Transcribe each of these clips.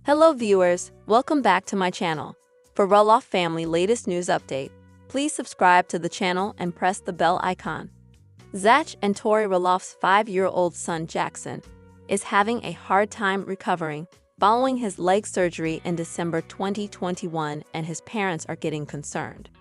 Hello viewers, welcome back to my channel. For Roloff family latest news update, please subscribe to the channel and press the bell icon. Zach and Tori Roloff's 5-year-old son Jackson is having a hard time recovering following his leg surgery in December 2021, and his parents are getting concerned.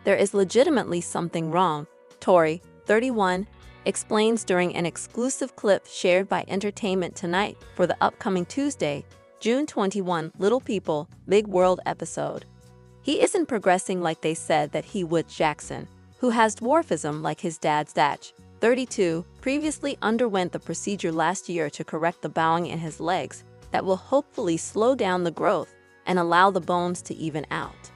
There is legitimately something wrong, Tori, 31, explains during an exclusive clip shared by Entertainment Tonight for the upcoming Tuesday, June 21 Little People, Big World episode. He isn't progressing like they said that he would. Jackson, who has dwarfism like his dad Zach, 32, previously underwent the procedure last year to correct the bowing in his legs that will hopefully slow down the growth and allow the bones to even out.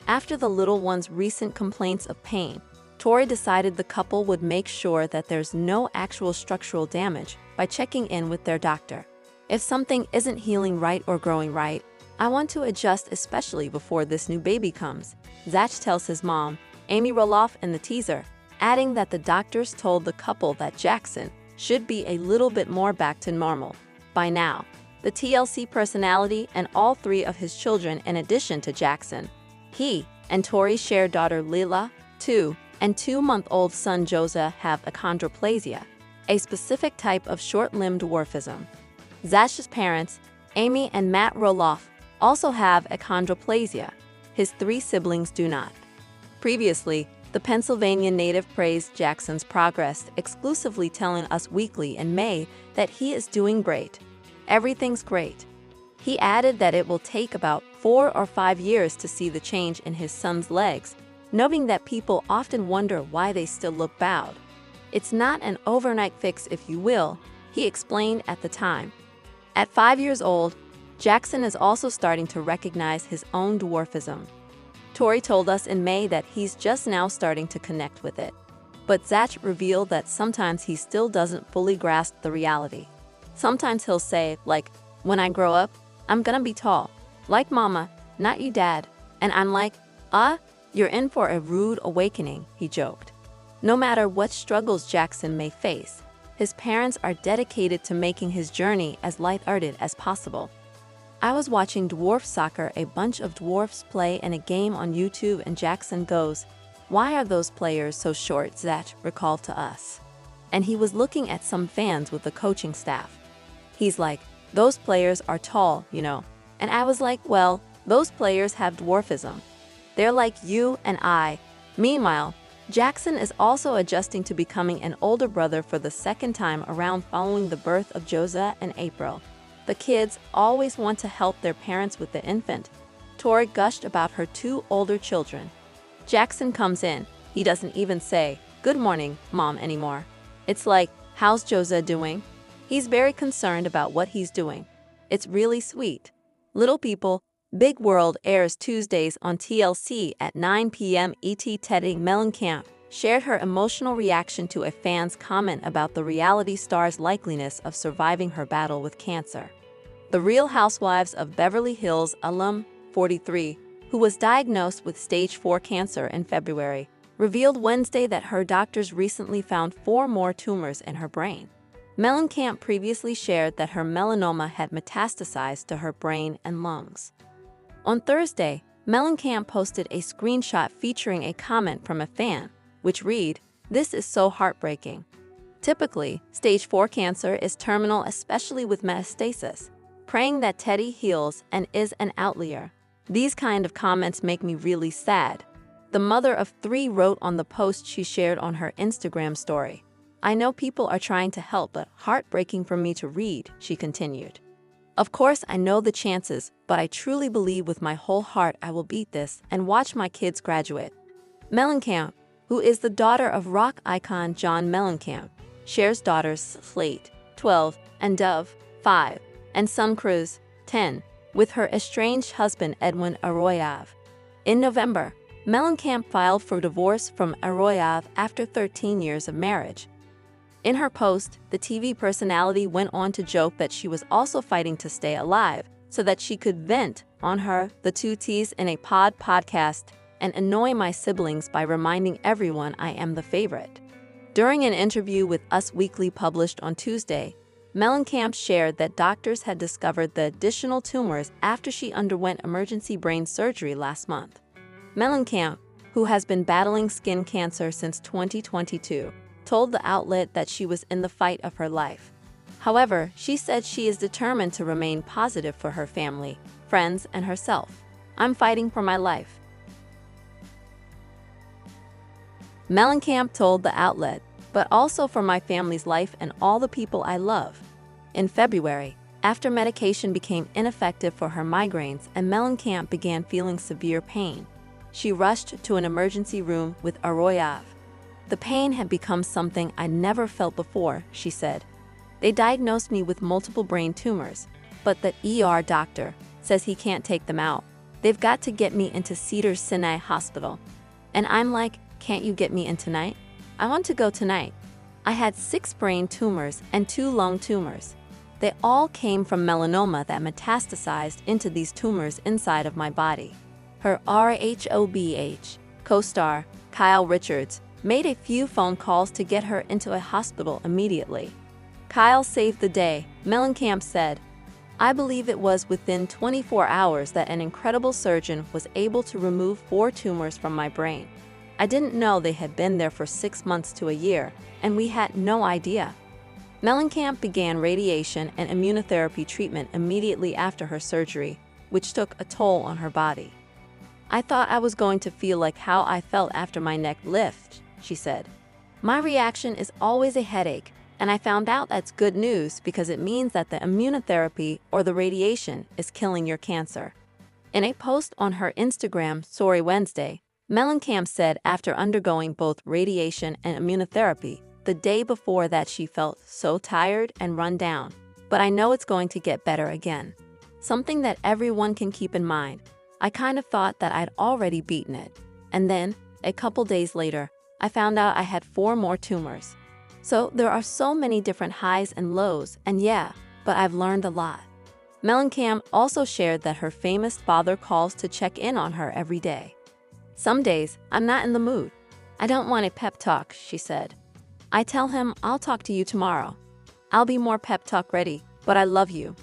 After the little one's recent complaints of pain, Tori decided the couple would make sure that there's no actual structural damage by checking in with their doctor. If something isn't healing right or growing right, I want to adjust, especially before this new baby comes, Zach tells his mom, Amy Roloff, in the teaser, adding that the doctors told the couple that Jackson should be a little bit more back to normal by now. The TLC personality and all 3 of his children, in addition to Jackson, he and Tori's shared daughter Lila, 2, and 2-month-old son Joseph have achondroplasia, a specific type of short-limb dwarfism. Zach's parents, Amy and Matt Roloff, also have achondroplasia. His 3 siblings do not. Previously, the Pennsylvania native praised Jackson's progress, exclusively telling Us Weekly in May that he is doing great. Everything's great. He added that it will take about 4 or 5 years to see the change in his son's legs, noting that people often wonder why they still look bowed. It's not an overnight fix, if you will, he explained at the time. At 5 years old, Jackson is also starting to recognize his own dwarfism. Tori told us in May that he's just now starting to connect with it. But Zach revealed that sometimes he still doesn't fully grasp the reality. Sometimes he'll say, like, when I grow up, I'm gonna be tall, like mama, not you dad. And I'm like, you're in for a rude awakening, he joked. No matter what struggles Jackson may face, his parents are dedicated to making his journey as lighthearted as possible. I was watching dwarf soccer, a bunch of dwarfs play in a game on YouTube, and Jackson goes, "Why are those players so short?" Zach recalled to us. And he was looking at some fans with the coaching staff. He's like, "Those players are tall, you know." And I was like, well, those players have dwarfism. They're like you and I. Meanwhile, Jackson is also adjusting to becoming an older brother for the second time around following the birth of Joseph in April. The kids always want to help their parents with the infant. Tori gushed about her 2 older children. Jackson comes in. He doesn't even say, "Good morning, Mom," anymore. It's like, "How's Joseph doing?" He's very concerned about what he's doing. It's really sweet. Little People, Big World airs Tuesdays on TLC at 9 p.m. ET. Teddy Mellencamp shared her emotional reaction to a fan's comment about the reality star's likeliness of surviving her battle with cancer. The Real Housewives of Beverly Hills alum, 43, who was diagnosed with stage 4 cancer in February, revealed Wednesday that her doctors recently found 4 more tumors in her brain. Mellencamp previously shared that her melanoma had metastasized to her brain and lungs. On Thursday, Mellencamp posted a screenshot featuring a comment from a fan, which read, "This is so heartbreaking." Typically, stage 4 cancer is terminal, especially with metastasis. Praying that Teddy heals and is an outlier. These kind of comments make me really sad. The mother of 3 wrote on the post she shared on her Instagram story. "I know people are trying to help, but heartbreaking for me to read," she continued. "Of course, I know the chances, but I truly believe with my whole heart I will beat this and watch my kids graduate." Mellencamp, who is the daughter of rock icon John Mellencamp, shares daughters Slate, 12, and Dove, 5, and son Cruz, 10, with her estranged husband Edwin Arroyav. In November, Mellencamp filed for divorce from Arroyav after 13 years of marriage. In her post, the TV personality went on to joke that she was also fighting to stay alive so that she could vent on her, the 2 T's in a podcast, and annoy my siblings by reminding everyone I am the favorite. During an interview with Us Weekly published on Tuesday, Mellencamp shared that doctors had discovered the additional tumors after she underwent emergency brain surgery last month. Mellencamp, who has been battling skin cancer since 2022, told the outlet that she was in the fight of her life. However, she said she is determined to remain positive for her family, friends, and herself. "I'm fighting for my life," Mellencamp told the outlet, "but also for my family's life and all the people I love." In February, after medication became ineffective for her migraines and Mellencamp began feeling severe pain, she rushed to an emergency room with Arroyav. "The pain had become something I never felt before," she said. "They diagnosed me with multiple brain tumors, but the ER doctor says he can't take them out. They've got to get me into Cedars-Sinai Hospital. And I'm like, can't you get me in tonight? I want to go tonight." I had 6 brain tumors and 2 lung tumors. They all came from melanoma that metastasized into these tumors inside of my body. Her RHOBH co-star, Kyle Richards, made a few phone calls to get her into a hospital immediately. "Kyle saved the day," Mellencamp said. "I believe it was within 24 hours that an incredible surgeon was able to remove 4 tumors from my brain. I didn't know they had been there for 6 months to a year, and we had no idea." Mellencamp began radiation and immunotherapy treatment immediately after her surgery, which took a toll on her body. "I thought I was going to feel like how I felt after my neck lift," she said. "My reaction is always a headache, and I found out that's good news because it means that the immunotherapy or the radiation is killing your cancer." In a post on her Instagram story Wednesday, Mellencamp said after undergoing both radiation and immunotherapy, the day before that she felt so tired and run down, "But I know it's going to get better again. Something that everyone can keep in mind. I kind of thought that I'd already beaten it. And then, a couple days later, I found out I had 4 more tumors. So there are so many different highs and lows, and yeah, but I've learned a lot." Mellencamp also shared that her famous father calls to check in on her every day. "Some days, I'm not in the mood. I don't want a pep talk," she said. "I tell him I'll talk to you tomorrow. I'll be more pep talk ready, but I love you."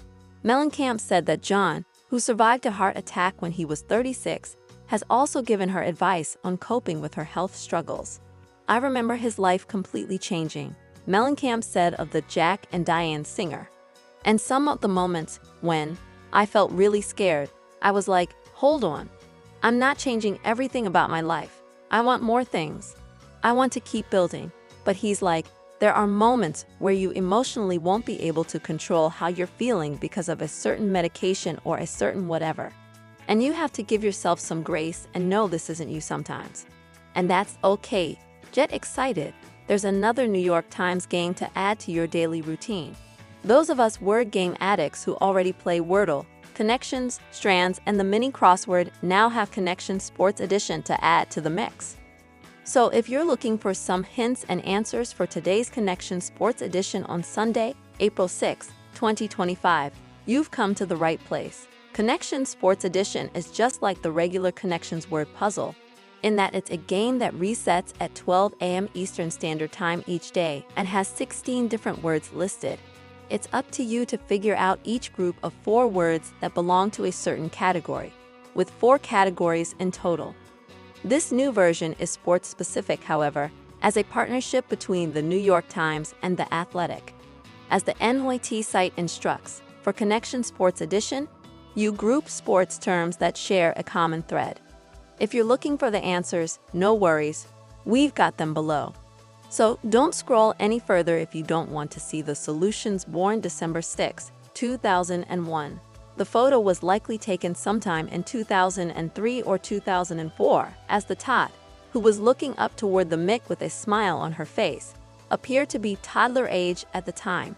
Mellencamp said that John, who survived a heart attack when he was 36, has also given her advice on coping with her health struggles. "I remember his life completely changing," Mellencamp said of the Jack and Diane singer. "And some of the moments when I felt really scared, I was like, hold on. I'm not changing everything about my life. I want more things. I want to keep building." But he's like, "There are moments where you emotionally won't be able to control how you're feeling because of a certain medication or a certain whatever. And you have to give yourself some grace and know this isn't you sometimes. And that's okay. Get excited. There's another New York Times game to add to your daily routine." Those of us word game addicts who already play Wordle, Connections, Strands, and the mini crossword now have Connections Sports Edition to add to the mix. So if you're looking for some hints and answers for today's Connections Sports Edition on Sunday, April 6, 2025, you've come to the right place. Connections Sports Edition is just like the regular Connections word puzzle, in that it's a game that resets at 12 a.m. Eastern Standard Time each day and has 16 different words listed. It's up to you to figure out each group of 4 words that belong to a certain category, with 4 categories in total. This new version is sports-specific, however, as a partnership between the New York Times and The Athletic. As the NYT site instructs, for Connection Sports Edition, you group sports terms that share a common thread. If you're looking for the answers, no worries, we've got them below. So don't scroll any further if you don't want to see the solutions born December 6, 2001. The photo was likely taken sometime in 2003 or 2004, as the tot, who was looking up toward the mic with a smile on her face, appeared to be toddler age at the time.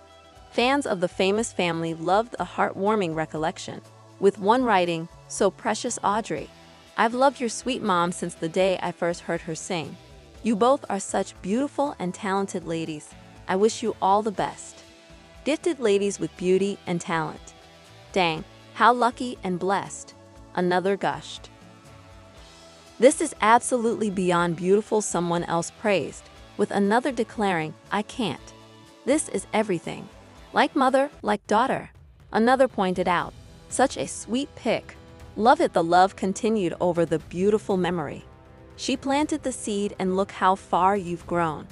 Fans of the famous family loved a heartwarming recollection, with one writing, "So precious Audrey. I've loved your sweet mom since the day I first heard her sing. You both are such beautiful and talented ladies. I wish you all the best." Gifted ladies with beauty and talent. Dang, how lucky and blessed. Another gushed. This is absolutely beyond beautiful, someone else praised, with another declaring, "I can't. This is everything." Like mother, like daughter. Another pointed out, such a sweet pic. Love it. The love continued over the beautiful memory. She planted the seed and look how far you've grown.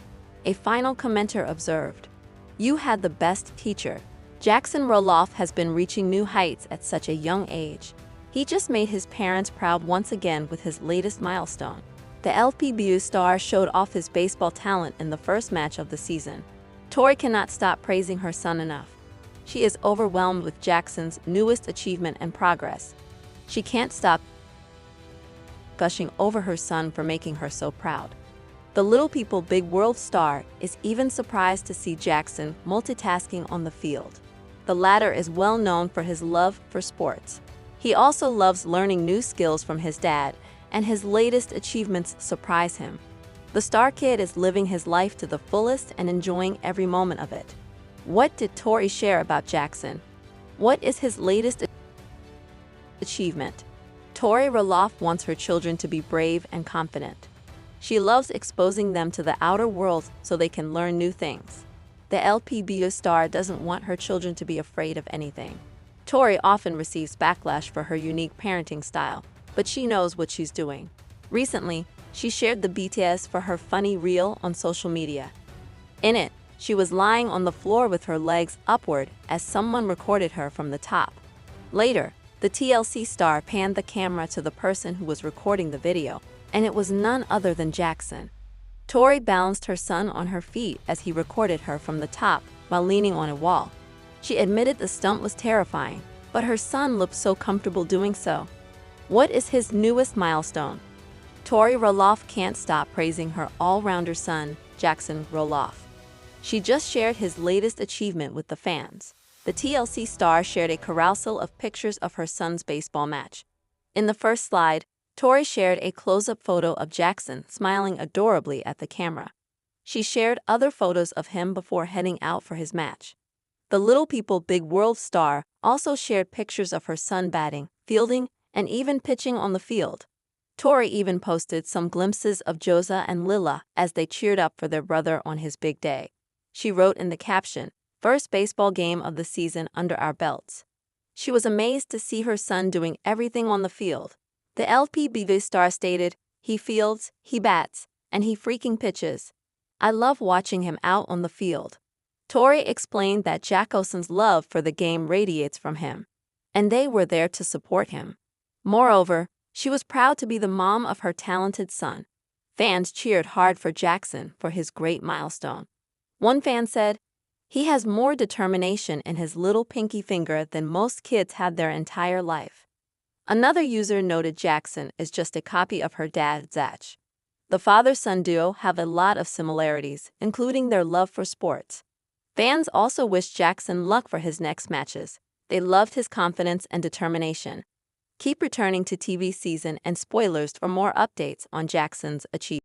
A final commenter observed, you had the best teacher. Jackson Roloff has been reaching new heights at such a young age. He just made his parents proud once again with his latest milestone. The LPBU star showed off his baseball talent in the first match of the season. Tori cannot stop praising her son enough. She is overwhelmed with Jackson's newest achievement and progress. She can't stop gushing over her son for making her so proud. The Little People Big World star is even surprised to see Jackson multitasking on the field. The latter is well known for his love for sports. He also loves learning new skills from his dad, and his latest achievements surprise him. The star kid is living his life to the fullest and enjoying every moment of it. What did Tori share about Jackson? What is his latest achievement? Tori Roloff wants her children to be brave and confident. She loves exposing them to the outer world so they can learn new things. The LPBU star doesn't want her children to be afraid of anything. Tori often receives backlash for her unique parenting style, but she knows what she's doing. Recently, she shared the BTS for her funny reel on social media. In it, she was lying on the floor with her legs upward as someone recorded her from the top. Later, the TLC star panned the camera to the person who was recording the video, and it was none other than Jackson. Tori balanced her son on her feet as he recorded her from the top while leaning on a wall. She admitted the stunt was terrifying, but her son looked so comfortable doing so. What is his newest milestone? Tori Roloff can't stop praising her all-rounder son, Jackson Roloff. She just shared his latest achievement with the fans. The TLC star shared a carousel of pictures of her son's baseball match. In the first slide, Tori shared a close-up photo of Jackson smiling adorably at the camera. She shared other photos of him before heading out for his match. The Little People Big World star also shared pictures of her son batting, fielding, and even pitching on the field. Tori even posted some glimpses of Joza and Lila as they cheered up for their brother on his big day. She wrote in the caption, "First baseball game of the season under our belts." She was amazed to see her son doing everything on the field. The LPBU star stated, "He fields, he bats, and he freaking pitches. I love watching him out on the field." Tori explained that Jackson's love for the game radiates from him, and they were there to support him. Moreover, she was proud to be the mom of her talented son. Fans cheered hard for Jackson for his great milestone. One fan said, "He has more determination in his little pinky finger than most kids have their entire life." Another user noted Jackson is just a copy of her dad, Zach. The father-son duo have a lot of similarities, including their love for sports. Fans also wished Jackson luck for his next matches. They loved his confidence and determination. Keep returning to TV season and spoilers for more updates on Jackson's achievements.